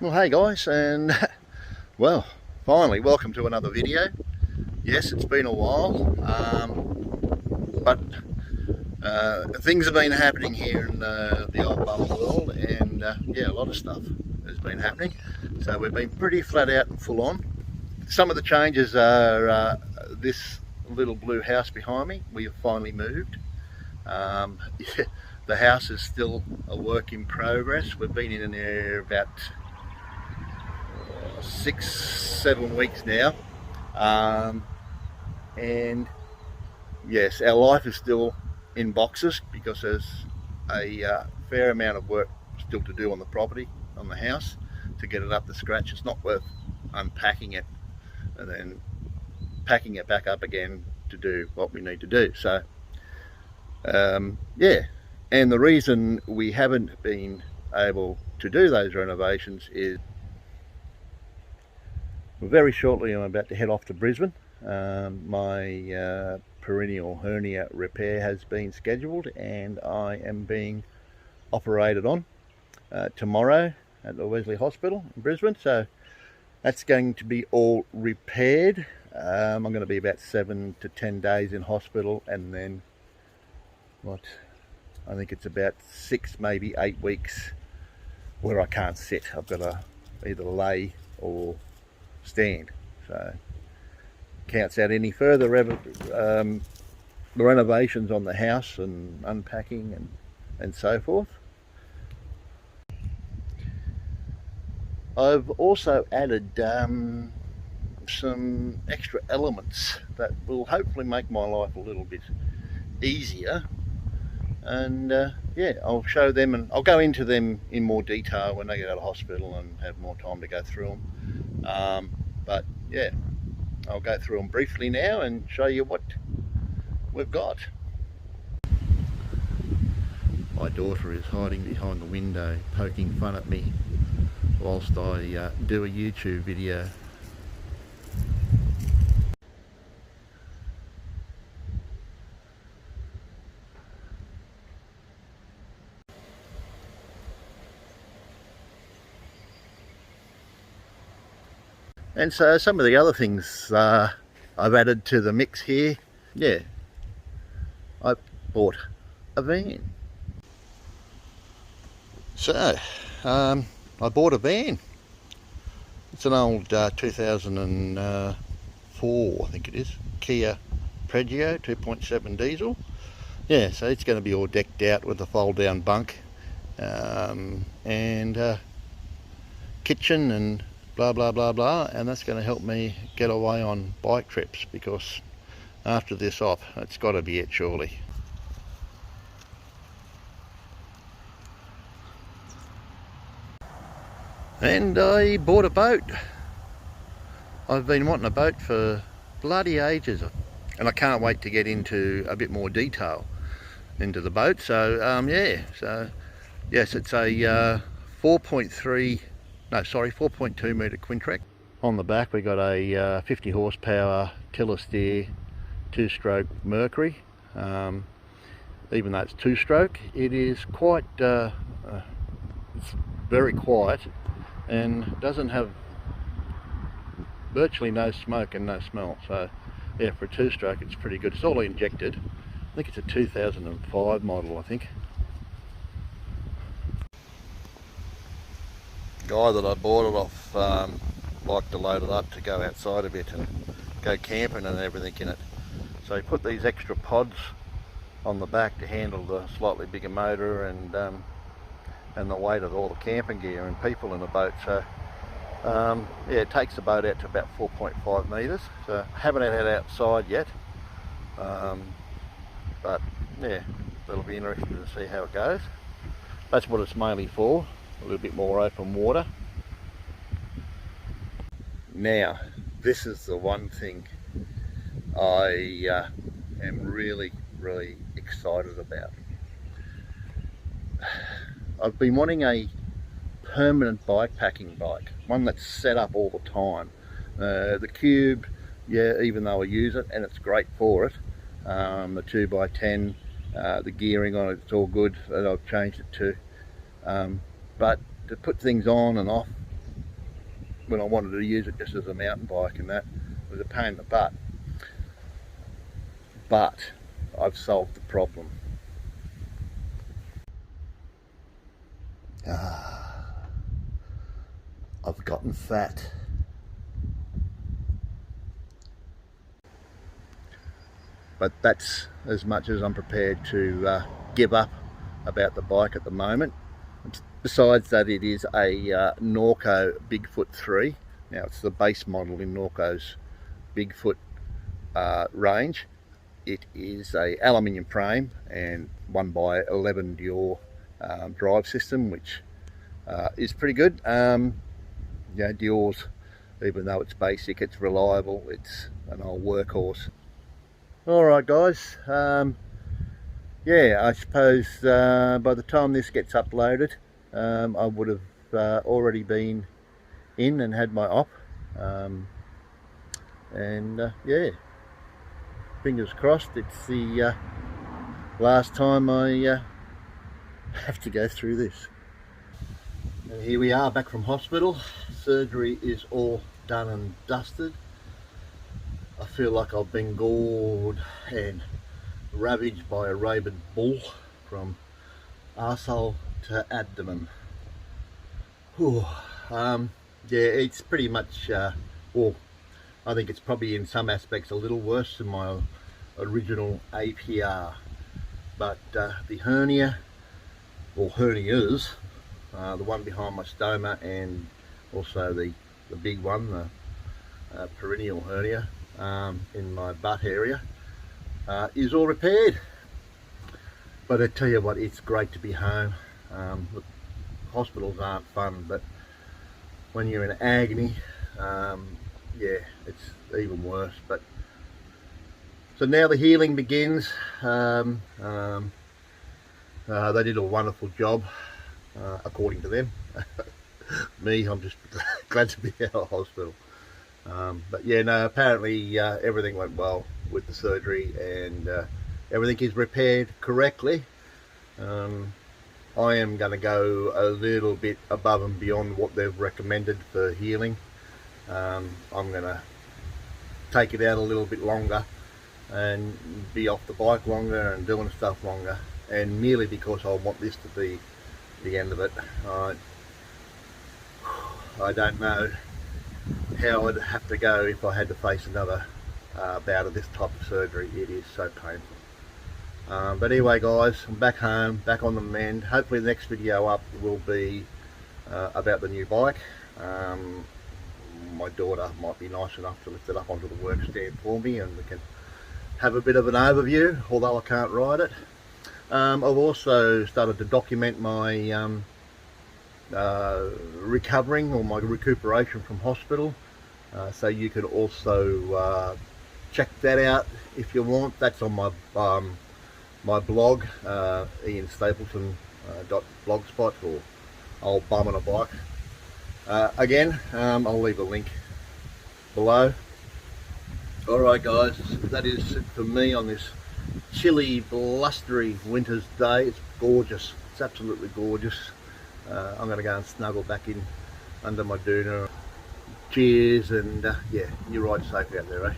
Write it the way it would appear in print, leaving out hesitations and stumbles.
Well, hey guys, and well, finally, welcome to another video. Yes, it's been a while, but things have been happening here in the old bum world, and yeah, a lot of stuff has been happening. So we've been pretty flat out and full on. Some of the changes are this little blue house behind me. We have finally moved. Yeah, the house is still a work in progress. We've been in there about 6-7 weeks now, and yes, our life is still in boxes because there's a fair amount of work still to do on the property, on the house, to get it up to scratch. It's not worth unpacking it and then packing it back up again to do what we need to do. So yeah, and the reason we haven't been able to do those renovations is very shortly I'm about to head off to Brisbane. My perennial hernia repair has been scheduled and I am being operated on tomorrow at the Wesley Hospital in Brisbane. So that's going to be all repaired. I'm going to be about 7 to 10 days in hospital, and then I think it's about 6, maybe 8 weeks where I can't sit. I've got to either lay or stand. So counts out any further renovations on the house and unpacking and so forth. I've also added some extra elements that will hopefully make my life a little bit easier, and yeah, I'll show them, and I'll go into them in more detail when I get out of hospital and have more time to go through them. But yeah, I'll go through them briefly now and show you what we've got. My daughter is hiding behind the window poking fun at me whilst I do a YouTube video. And so some of the other things I've added to the mix here. Yeah, I bought a van. So I bought a van. It's an old 2004, I think it is, Kia Pregio 2.7 diesel. Yeah, so it's going to be all decked out with a fold down bunk and kitchen and blah blah blah blah, and that's going to help me get away on bike trips, because after this off, it's got to be it surely. And I bought a boat. I've been wanting a boat for bloody ages, and I can't wait to get into a bit more detail into the boat. So yeah, so yes, it's a 4.2 metre Quintrec. On the back we got a 50 horsepower tiller steer 2-stroke Mercury. Even though it's 2-stroke, it is quite it's very quiet and doesn't have virtually no smoke and no smell. So yeah, for a 2-stroke it's pretty good. It's all injected. I think it's a 2005 model, I think. Guy that I bought it off liked to load it up to go outside a bit and go camping and everything in it. So he put these extra pods on the back to handle the slightly bigger motor and the weight of all the camping gear and people in the boat. So yeah, it takes the boat out to about 4.5 metres. So I haven't had it outside yet, but yeah, that'll be interesting to see how it goes. That's what it's mainly for. A little bit more open water. Now, this is the one thing I am really excited about. I've been wanting a permanent bike packing bike, one that's set up all the time. The Cube, yeah, even though I use it and it's great for it, the 2x10, the gearing on it, it's all good, and I've changed it to. But to put things on and off when I wanted to use it just as a mountain bike, and that was a pain in the butt. But I've solved the problem. I've gotten fat. But that's as much as I'm prepared to give up about the bike at the moment. Besides that, it is a Norco Bigfoot 3. Now, it's the base model in Norco's Bigfoot range. It is a aluminium frame and 1x11 Deore drive system, which is pretty good. Yeah, Deore's, even though it's basic, it's reliable. It's an old workhorse. Alright guys, yeah, I suppose by the time this gets uploaded, I would have already been in and had my op, and yeah, fingers crossed it's the last time I have to go through this. And here we are back from hospital. Surgery is all done and dusted. I feel like I've been gored and ravaged by a rabid bull from arsehole to abdomen. Whew. Yeah, it's pretty much, well, I think it's probably in some aspects a little worse than my original APR. But the hernia, or hernias, the one behind my stoma, and also the big one, the perineal hernia, in my butt area, is all repaired. But I tell you what, it's great to be home. Look, hospitals aren't fun, but when you're in agony, yeah, it's even worse. But so now the healing begins. They did a wonderful job, according to them. Me, I'm just glad to be out of hospital. But yeah, no, apparently everything went well with the surgery, and everything is repaired correctly. I am going to go a little bit above and beyond what they've recommended for healing. I'm going to take it out a little bit longer and be off the bike longer and doing stuff longer, and merely because I want this to be the end of it. I don't know how I'd have to go if I had to face another bout of this type of surgery. It is so painful. But anyway guys, I'm back home, back on the mend. Hopefully the next video up will be about the new bike. My daughter might be nice enough to lift it up onto the work stand for me, and we can have a bit of an overview, although I can't ride it. I've also started to document my recovering, or my recuperation from hospital, so you can also check that out if you want. That's on my my blog, ianstapleton.blogspot, or Old Bum on a Bike. Again, I'll leave a link below. Alright guys, that is it for me on this chilly, blustery winter's day. It's gorgeous, it's absolutely gorgeous. I'm going to go and snuggle back in under my doona. Cheers, and yeah, you ride safe out there, eh?